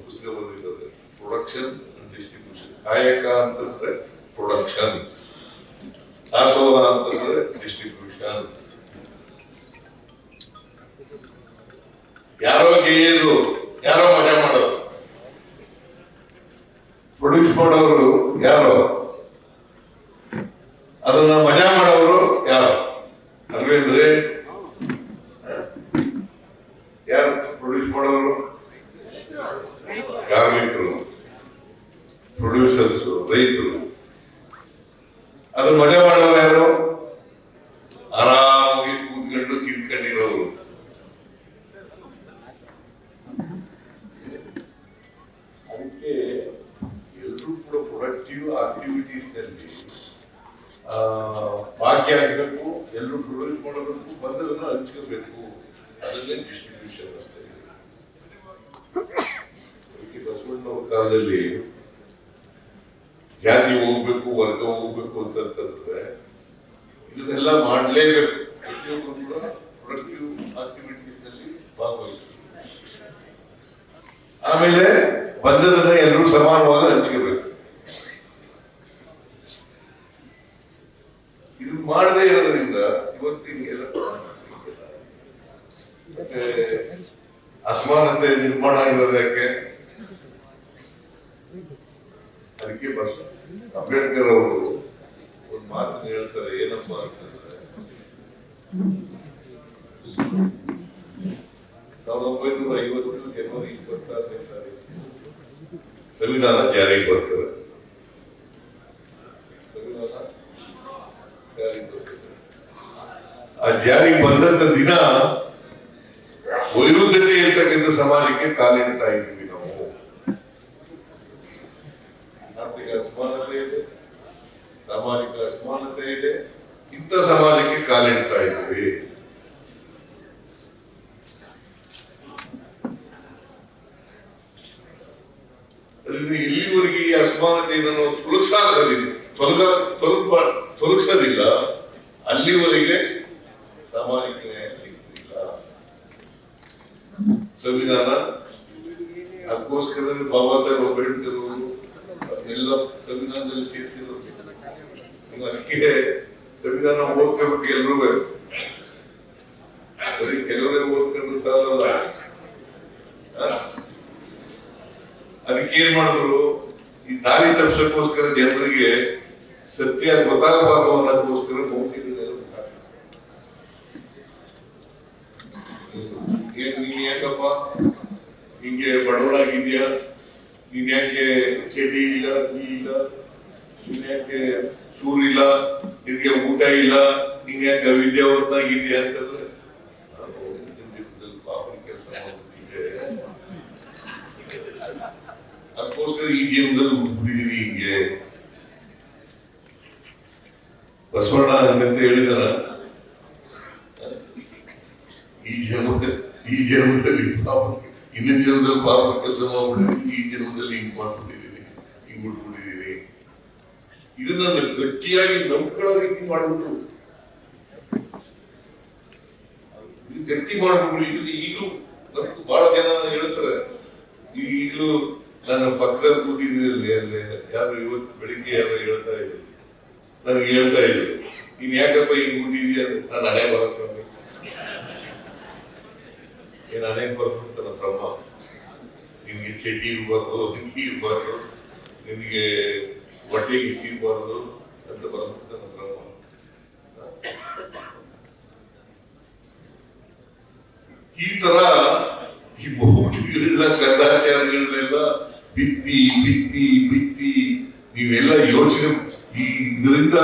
ಪುಸ್ತಕ ಬರೆದಿದ್ದಾರೆ, ಪ್ರೊಡಕ್ಷನ್ ಅಂಡ್ ಡಿಸ್ಟ್ರಿಬ್ಯೂಷನ್. ಕಾಯಕ ಅಂತಂದ್ರೆ ಪ್ರೊಡಕ್ಷನ್, ದಾಸೋಹ ಅಂತಂದ್ರೆ ಡಿಸ್ಟ್ರಿಬ್ಯೂಷನ್. ಯಾರೋ ಹೇಳಿದ್ರು ಹಂಚ್ಕೋಬೇಕು, ಅದನ್ನೇ ಡಿಸ್ಟ್ರಿಬ್ಯೂಷನ್ ಅಂತ ಇದೆ. ಬಸವಣ್ಣವ್ರ ಕಾಲದಲ್ಲಿ ಜಾತಿ ಹೋಗ್ಬೇಕು, ವರ್ಗ ಹೋಗ್ಬೇಕು ಅಂತಂತಂದ್ರೆ ಇದನ್ನೆಲ್ಲ ಮಾಡಲೇಬೇಕು. ಪ್ರತಿಯೊಬ್ಬರು ಕೂಡ ಪ್ರೊಡಕ್ಟಿವ್ ಆಕ್ಟಿವಿಟೀಸ್ ನಲ್ಲಿ ಭಾಗವಹಿಸಬೇಕು. ಆಮೇಲೆ ಬಂದದನ್ನ ಎಲ್ಲರೂ ಸಮಾನವಾಗಿ ಹಂಚ್ಕೋಬೇಕು. ಇದು ಮಾಡದೇ ಇರೋದ್ರಿಂದ ಇವತ್ತಿನ ಮತ್ತೆ ಅಸಮಾನತೆ ನಿರ್ಮಾಣ ಆಗಿರೋದಕ್ಕೆ ಅದಕ್ಕೆ ಅಂಬೇಡ್ಕರ್ ಅವರು ಒಂದು ಮಾತನ್ನು ಹೇಳ್ತಾರೆ. ಏನಪ್ಪಾ ಅಂತಂದ್ರೆ 1950 ಜನವರಿ 26ನೇ ತಾರೀಕು ಸಂವಿಧಾನ ಜಾರಿಗೆ ಬರ್ತದೆ. ಸಂವಿಧಾನ ಜಾರಿಗೆ ಬರ್ತದೆ. ಆ ಜಾರಿಗೆ ಬಂದಂತ ದಿನ ವೈರುಧ್ಯತೆ ಇರ್ತಕ್ಕಂಥ ಸಮಾಜಕ್ಕೆ ಕಾಲಿಡ್ತಾ ಇದ್ದೀವಿ ನಾವು. ಆರ್ಥಿಕ ಅಸಮಾನತೆ ಇದೆ, ಸಾಮಾಜಿಕ ಅಸಮಾನತೆ ಇದೆ, ಇಂಥ ಸಮಾಜಕ್ಕೆ ಕಾಲಿಡ್ತಾ ಇದ್ದೀವಿ. ಅದರಿಂದ ಇಲ್ಲಿವರೆಗೆ ಈ ಅಸಮಾನತೆಯನ್ನು ತೊಲಗಿಸೋದಿಲ್ಲ, ಅಲ್ಲಿವರೆಗೆ ಸಾಮಾಜಿಕ ನ್ಯಾಯ ಸಿಗುತ್ತಿಲ್ಲ. ಸಂವಿಧಾನ ಅದಕ್ಕೋಸ್ಕರ ಬಾಬಾ ಸಾಹೇಬ್ ಅಂಬೇಡ್ಕರ್ ಅವರು ಅದನ್ನೆಲ್ಲ ಸಂವಿಧಾನದಲ್ಲಿ ಸೇರಿಸಿದ್ರು. ಅದಕ್ಕೆ ಸಂವಿಧಾನ ಓದ್ಕೋಬೇಕು ಎಲ್ಲರೂ. ಬರೀ ಕೆಲವರೇ ಓದ್ಕೊಂಡ್ರು ಸಾಲಲ್ಲ. ಅದಕ್ಕೆ ಏನ್ ಮಾಡಿದ್ರು, ಈ ದಾರಿ ತಪ್ಪಿಸಕ್ಕೋಸ್ಕರ ಜನರಿಗೆ ಸತ್ಯ ಗೊತ್ತಾಗಬಾರ್ದು ಅನ್ನೋದಕ್ಕೋಸ್ಕರ ನೀನ್ ಯಾಕಪ್ಪ ಹಿಂಗೆ ಬಡವಳಾಗಿದ್ಯಾ, ನೀನ್ ಯಾಕೆ ಚಡಿ ಇಲ್ಲ, ಟೀ ಇಲ್ಲ, ನೀನ್ ಯಾಕೆ ಸೂರಿಲ್ಲ, ನಿನ್ಗೆ ಊಟ ಇಲ್ಲ, ನೀನ್ ಯಾಕೆ ಅವಿದ್ಯಾವಂತನಾಗಿದ್ಯಾ ಅಂತಂದ್ರೆ ನಾನು ಪಾಪದ ಕೆಲಸ ಮಾಡ್ಬಿಟ್ಟಿದ್ದೆ, ಅದಕ್ಕೋಸ್ಕರ ಈ ಜೀವನದಲ್ಲಿ ಹುಟ್ಟಿದೀನಿ. ಹಿಂಗೆ ಬಸವಣ್ಣ ಹಂಗಂತ ಹೇಳಿದಾರ. ಈ ಜನ್ಮದಲ್ಲಿ ಪಾಪ, ಇನ್ನೊಂದು ಜನ್ಮದಲ್ಲಿ ಪಾಪ ಕೆಲಸ ಮಾಡ್ಬಿಟ್ಟಿದೀನಿ, ಈ ಜನ್ಮದಲ್ಲಿ ಹಿಂಗ್ ಮಾಡ್ಬಿಟ್ಟಿದೀನಿ, ಹಿಂಗ್ ಬಿಟ್ಬಿಟ್ಟಿದೀನಿ. ಇದನ್ನ ಗಟ್ಟಿಯಾಗಿ ನಂಬ್ಕೊಳ್ಳೋ ರೀತಿ ಮಾಡ್ಬಿಟ್ಟು ಗಟ್ಟಿ ಮಾಡ್ಬಿಟ್ಟು ಈಗಲೂ ನಮ್ಗೆ ಬಹಳ ಜನ ಹೇಳ್ತಾರೆ. ಈಗಲೂ ನನ್ನ ಪಕ್ಕದಲ್ಲಿ ಕೂತಿದ್ದೀನಿ, ಅಲ್ಲಿ ಯಾರು ಇವತ್ತು ಬೆಳಿಗ್ಗೆ ಯಾರು ಹೇಳ್ತಾ ಇದ್ರು, ನನಗೆ ಹೇಳ್ತಾ ಇದ್ರು, ನೀನ್ ಯಾಕಪ್ಪ ಹಿಂಗ್ ಬಿಟ್ಟಿದ್ಯಾ ಅಂತ. ನಾನು ಹಣೆ ಬರ ಸ್ವಾಮಿ, ಏನ್ ಹಣೆ ಬರ್ಬಿಡ್ತಾನ ಬ್ರಹ್ಮ, ನಿನ್ಗೆ ಚಡ್ಡಿ ಇರ್ಬಾರ್ದು, ಹಿಂಗಿ ಇರ್ಬಾರ್ದು, ನಿನ್ಗೆ ಹೊಟ್ಟೆಗೆ ಇಟ್ಟಿರ್ಬಾರ್ದು ಅಂತ ಬರ್ಬಿಡ್ತಾನ ಬ್ರಹ್ಮ. ಈ ತರ ಈ ಮೌಢ್ಯಗಳನ್ನ, ಕದಾಚಾರಗಳನ್ನೆಲ್ಲ ಬಿತ್ತಿ ಬಿತ್ತಿ ಬಿತ್ತಿ ನೀವೆಲ್ಲ ಯೋಚನೆ ಇದರಿಂದ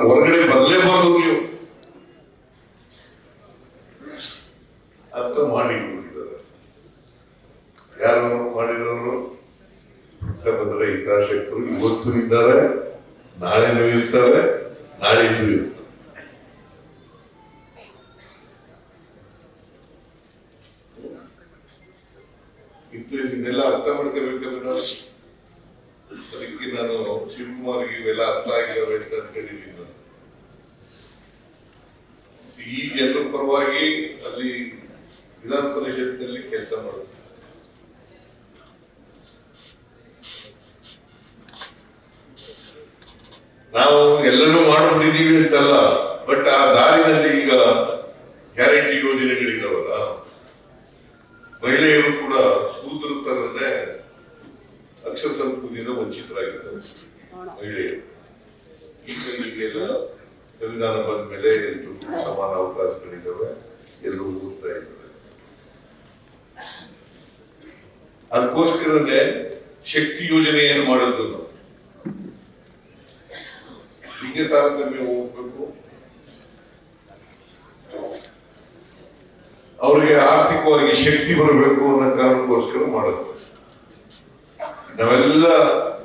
ಹೊರಗಡೆ ಬರಲೇಬಾರ್ದು ನೀವು ಅಂತ ಮಾಡಿಬಿಟ್ಟಿದ್ದಾರೆ. ಯಾರು ಮಾಡಿರೋರು? ಪಟ್ಟಭದ್ರ ಹಿತಾಸಕ್ತರು ಇವತ್ತು ಇದ್ದಾರೆ, ನಾಳೆನೂ ಇರ್ತಾರೆ, ನಾಳೆನೂ ಇರ್ತಾರೆ. ಇದನ್ನೆಲ್ಲ ಅರ್ಥ ಮಾಡ್ಕೋಬೇಕಾದ್ರೆ ಅದಕ್ಕೆ ನಾನು ಶಿವಕುಮಾರ್ಗೆ ಇವೆಲ್ಲ ಅರ್ಥ ಆಗಿದ್ದಾವೆ ಅಂತ ಅನ್ಕೊಂಡಿದ್ದೀನಿ. ನಾನು ಈ ಜನರ ಪರವಾಗಿ ಅಲ್ಲಿ ವಿಧಾನ ಪರಿಷತ್ನಲ್ಲಿ ಕೆಲಸ ಮಾಡುತ್ತೆ. ನಾವು ಎಲ್ಲನೂ ಮಾಡ್ಬಿಟ್ಟಿದೀವಿ ಅಂತಲ್ಲ, ಬಟ್ ಆ ದಾರಿನಲ್ಲಿ ಈಗ ಗ್ಯಾರಂಟಿ ಯೋಜನೆಗಳಿದ್ದಾವಲ್ಲ, ಮಹಿಳೆಯರು ಕೂಡ ಶೂದ್ರ ತರನೇ ಅಕ್ಷರ ಸಂಸ್ಕೃತಿಯಿಂದ ವಂಚಿತರಾಗಿದ್ದಾರೆ ಮಹಿಳೆಯರು. ಈಗೆಲ್ಲ ಸಂವಿಧಾನ ಬಂದ ಮೇಲೆ ಎಲ್ರಿಗೂ ಸಮಾನ ಅವಕಾಶಗಳಿದ್ದಾವೆ, ಎಲ್ಲರೂ ಓದ್ತಾ ಇದ್ದಾರೆ. ಅದಕ್ಕೋಸ್ಕರನೇ ಶಕ್ತಿ ಯೋಜನೆಯನ್ನು ಮಾಡೋದು ನಾವು. ಹಿಂಗೆ ತಾರತಮ್ಯ ಹೋಗ್ಬೇಕು, ಅವರಿಗೆ ಆರ್ಥಿಕವಾಗಿ ಶಕ್ತಿ ಬರಬೇಕು ಅನ್ನೋ ಕಾರಣಕ್ಕೋಸ್ಕರ ಮಾಡೋದು. ನಾವೆಲ್ಲ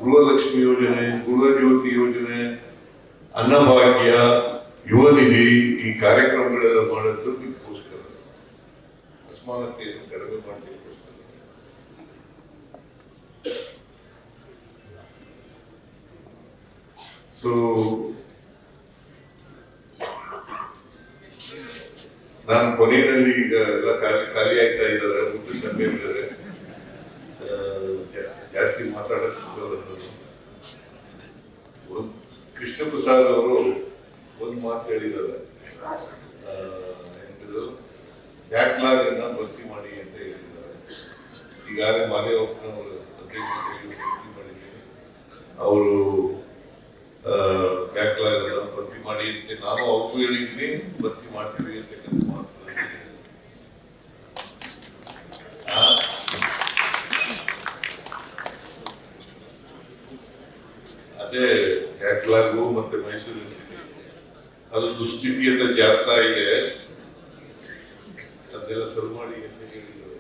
ಗೃಹಲಕ್ಷ್ಮಿ ಯೋಜನೆ, ಗೃಹ ಜ್ಯೋತಿ ಯೋಜನೆ, ಅನ್ನಭಾಗ್ಯ, ಯುವ ನಿಧಿ, ಈ ಕಾರ್ಯಕ್ರಮಗಳೆಲ್ಲ ಮಾಡೋದು ಇದಕ್ಕೋಸ್ಕರ. ಅಸಮಾನತೆಯನ್ನು ಕಡಿಮೆ ಮಾಡಲಿಕ್ಕೋಸ್ಕರ. ಸೊ ನಾನು ಕೊನೆಯಲ್ಲಿ ಈಗ ಎಲ್ಲ ಖಾಲಿ ಆಯ್ತಾ ಇದ್ದಾರೆ, ಮುಖ್ಯ ಸಭೆ ಇದ್ದಾರೆ, ಜಾಸ್ತಿ ಮಾತಾಡೋದು. ಕೃಷ್ಣ ಪ್ರಸಾದ್ ಅವರು ಒಂದು ಮಾತು ಹೇಳಿದ್ದಾರೆ, ಬ್ಯಾಕ್ಲಾಗ್ ಅನ್ನ ಭರ್ತಿ ಮಾಡಿ ಅಂತ ಹೇಳಿದ್ದಾರೆ. ಈಗಾಗಲೇ ಮಾದೇವಪ್ಪನವರು ಅಧ್ಯಕ್ಷತೆಯಲ್ಲಿ ಭರ್ತಿ ಮಾಡಿದ್ದೀನಿ, ಅವರು ಬ್ಯಾಕ್ಲಾಗ್ ಅನ್ನ ಭರ್ತಿ ಮಾಡಿ ಅಂತ ನಾನು ಅವ್ರಿಗೂ ಹೇಳಿದ್ದೀನಿ, ಭರ್ತಿ ಮಾಡ್ತೀವಿ ಅಂತಕ್ಕಂಥ ಮಾತು. ಅದೇ ಬ್ಯಾಕ್ಲಾಗು ಮತ್ತೆ ಮೈಸೂರು ಯೂನಿವರ್ಸಿಟಿ ಅದು ದುಸ್ಥಿತಿಯಿಂದ ಜಾಗ್ತಾ ಇದೆ, ಅದೆಲ್ಲ ಸರಿ ಮಾಡಿ ಅಂತ ಹೇಳಿದ್ರು.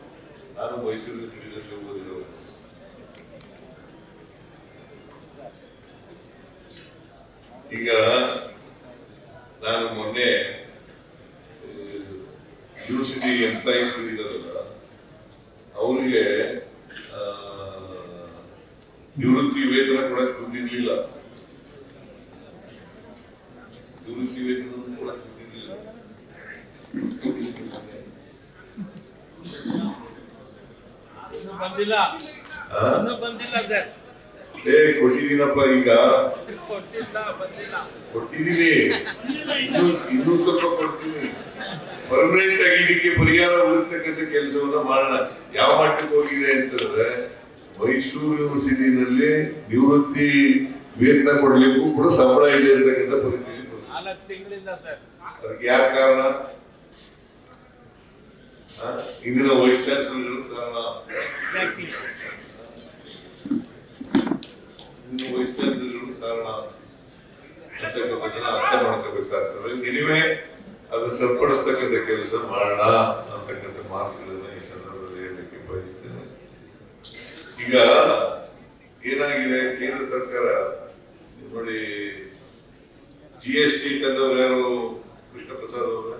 ನಾನು ಮೈಸೂರು ಯೂನಿವರ್ಸಿಟಿಯಲ್ಲಿ ಓದಿರೋ. ಈಗ ನಾನು ಮೊನ್ನೆ ಯೂನಿವರ್ಸಿಟಿ ಎಂಪ್ಲಾಯೀಸ್ ಇದ್ದಾರಲ್ಲ ಅವರಿಗೆ ನಿವೃತ್ತಿ ವೇತನ ಕೊಡಕ್ ಬಂದಿರ್ಲಿಲ್ಲ, ನಿವೃತ್ತಿ ವೇತನ ಕೊಡಕ್ ಬಂದಿರ್ಲಿಲ್ಲ. ಕೊಟ್ಟಿದ್ದೀನಪ್ಪ, ಈಗ ಕೊಟ್ಟಿದ್ದೀನಿ, ಇನ್ನೂ ಸ್ವಲ್ಪ ಕೊಡ್ತೀನಿ. ಪರ್ಮನೆಂಟ್ ಆಗಿ ಇದಕ್ಕೆ ಪರಿಹಾರ ಹುಡುಕ್ತಕ್ಕಂಥ ಕೆಲಸವನ್ನ ಮಾಡೋಣ. ಯಾವ ಮಟ್ಟಕ್ಕೆ ಹೋಗಿದೆ ಅಂತಂದ್ರೆ ಮೈಸೂರು ಯೂನಿವರ್ಸಿಟಿನಲ್ಲಿ ನಿವೃತ್ತಿ ವೇತನ ಕೊಡ್ಲಿಕ್ಕೂ ಕೂಡ ಸಂಬಳ ಇದೆ ಇರ್ತಕ್ಕಂಥ ಪರಿಸ್ಥಿತಿ. ಅದಕ್ಕೆ ಯಾರ ಕಾರಣ? ಇಂದಿನ ವೈಸ್ ಚಾನ್ಸಲರ್ ಕಾರಣ. ವೈಸ್ ಚಾನ್ಸಲರ್ ಕಾರಣ ಅಂತಕ್ಕಂಥದ್ದನ್ನ ಅರ್ಥ ಮಾಡ್ಕೋಬೇಕಾಗ್ತದೆ. ಎನಿವೆ ಅದು ಸರಿಪಡಿಸ್ತಕ್ಕಂಥ ಕೆಲಸ ಮಾಡೋಣ ಅಂತಕ್ಕಂಥ ಮಾತುಗಳನ್ನ ಈ ಸಂದರ್ಭದಲ್ಲಿ ಹೇಳಲಿಕ್ಕೆ ಬಯಸ್ತೇನೆ. ಈಗ ಏನಾಗಿದೆ, ಕೇಂದ್ರ ಸರ್ಕಾರ ನೋಡಿ, GST ತಂದವರು ಯಾರು? ಕೃಷ್ಣ ಪ್ರಸಾದ್ ಅವರು,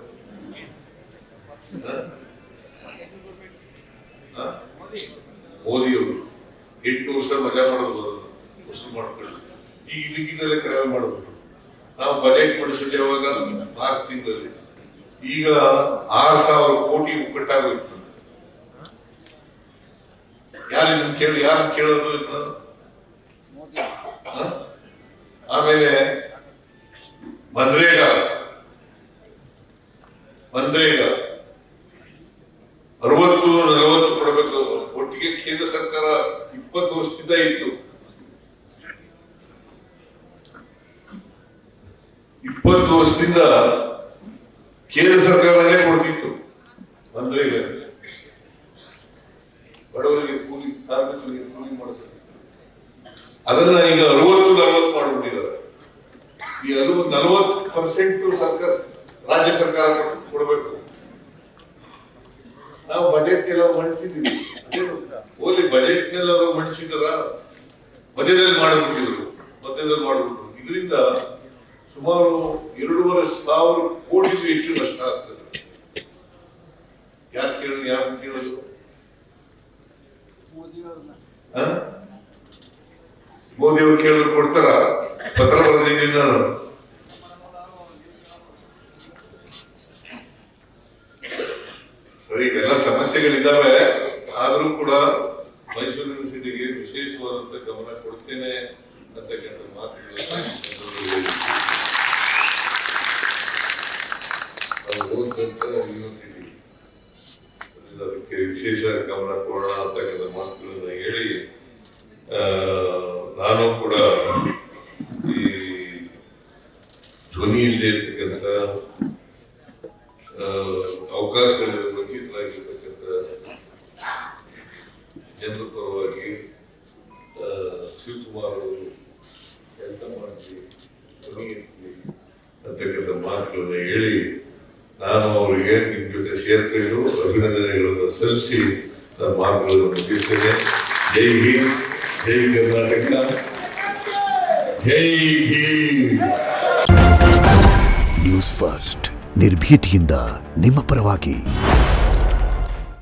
ಮೋದಿಯವರು 8 ವರ್ಷ ಮಜಾ ಮಾಡೋದು, ವಸೂಲು ಮಾಡ್ಕೊಳ್ಳಿ. ಈಗ ಇದಕ್ಕಿಂದಲೇ ಕಡಿಮೆ ಮಾಡಬೇಕು. ನಾವು ಬಜೆಟ್ ಮಾಡಿಸಿದ್ದೆ ಯಾವಾಗ? 4 ತಿಂಗಳಲ್ಲಿ. ಈಗ 6,000 ಕೋಟಿ ಕಟ್ಟಾಗೋಯ್ತು. ಯಾರು ಕೇಳೋದು ಇದನ್ನ? ಆಮೇಲೆ ಮನ್ರೇಗಾ 60-40 ಕೊಡಬೇಕು ಒಟ್ಟಿಗೆ. ಕೇಂದ್ರ ಸರ್ಕಾರ 20 ವರ್ಷದಿಂದ ಇತ್ತು, 20 ವರ್ಷದಿಂದ ಕೇಂದ್ರ ಸರ್ಕಾರನೇ ಕೊಡ್ತಿತ್ತು ಮನ್ರೇಗಾ. ಬಡವರಿಗೆ ಕೂಲಿ, ಕಾರ್ಮಿಕರಿಗೆ ಕೂಲಿ ಮಾಡ್ತಾರೆ. ಅದನ್ನ ಈಗ 60-40 ಮಾಡಿಬಿಟ್ಟಿದ್ದಾರೆ. ಈ 40% ಸರ್ಕಾರ, ರಾಜ್ಯ ಸರ್ಕಾರ ಕೊಡಬೇಕು. ನಾವು ಬಜೆಟ್ ಎಲ್ಲ ಮಂಡಿಸಿದ್ದೀವಿ. ಓದಿ ಬಜೆಟ್ ನೆಲ್ಲ ಮಂಡಿಸಿದಾರ? ಮಧ್ಯದಲ್ಲಿ ಮಾಡಿಬಿಟ್ಟಿದ್ರು. ಇದರಿಂದ ಸುಮಾರು 2,500 ಕೋಟಿಗೂ ಹೆಚ್ಚು ನಷ್ಟ ಆಗ್ತದೆ. ಯಾರು ಕೇಳೋದು? ಮೋದಿ ಅವರು ಕೇಳಿದ್ರು ಕೊಡ್ತಾರ? ಪತ್ರ ಬರೆದಿದ್ದೀನಿ ನಾನು. ಸರಿ, ಇವೆಲ್ಲ ಸಮಸ್ಯೆಗಳಿದ್ದಾವೆ. ಆದ್ರೂ ಕೂಡ ಮೈಸೂರು ಯೂನಿವರ್ಸಿಟಿಗೆ ವಿಶೇಷವಾದಂತ ಗಮನ ಕೊಡ್ತೇನೆ ಅಂತಕ್ಕಂಥ ಮಾತುಗಳು ಓದಂತ ಯೂನಿವರ್ಸಿಟಿ, ಅದಕ್ಕೆ ವಿಶೇಷ ಗಮನ ಕೊಡೋಣ ಅಂತಕ್ಕಂಥ ಮಾತುಗಳನ್ನ ಹೇಳಿ, ನಾನು ಕೂಡ ಈ ಧ್ವನಿ ಇಲ್ಲದೆ ಇರ್ತಕ್ಕಂಥ ಅವಕಾಶಗಳಿರುವ ವಕೀಲರಾಗಿರ್ತಕ್ಕಂಥ ಜನರ ಪರವಾಗಿ ಶಿವಕುಮಾರ್ ಅವರು ಕೆಲಸ ಮಾಡಿ ಧ್ವನಿ ಎತ್ತಿ ಅಂತಕ್ಕಂಥ ಮಾತುಗಳನ್ನ ಹೇಳಿ, ನಾನು ಅವರಿಗೆ ನಿಮ್ ಜೊತೆ ಸೇರ್ಕೊಂಡು ಅಭಿನಂದನೆಗಳನ್ನು ಸಲ್ಲಿಸಿ ನನ್ನ ಮಾತುಗಳನ್ನು ಮುಗಿಸ್ತೇನೆ. ಜೈ ಹಿಂದ್, ಜೈ ಕರ್ನಾಟಕ, ಜೈ ಭೀಮ್. ನ್ಯೂಸ್ ಫಸ್ಟ್, ನಿರ್ಭೀತಿಯಿಂದ ನಿಮ್ಮ ಪರವಾಗಿ.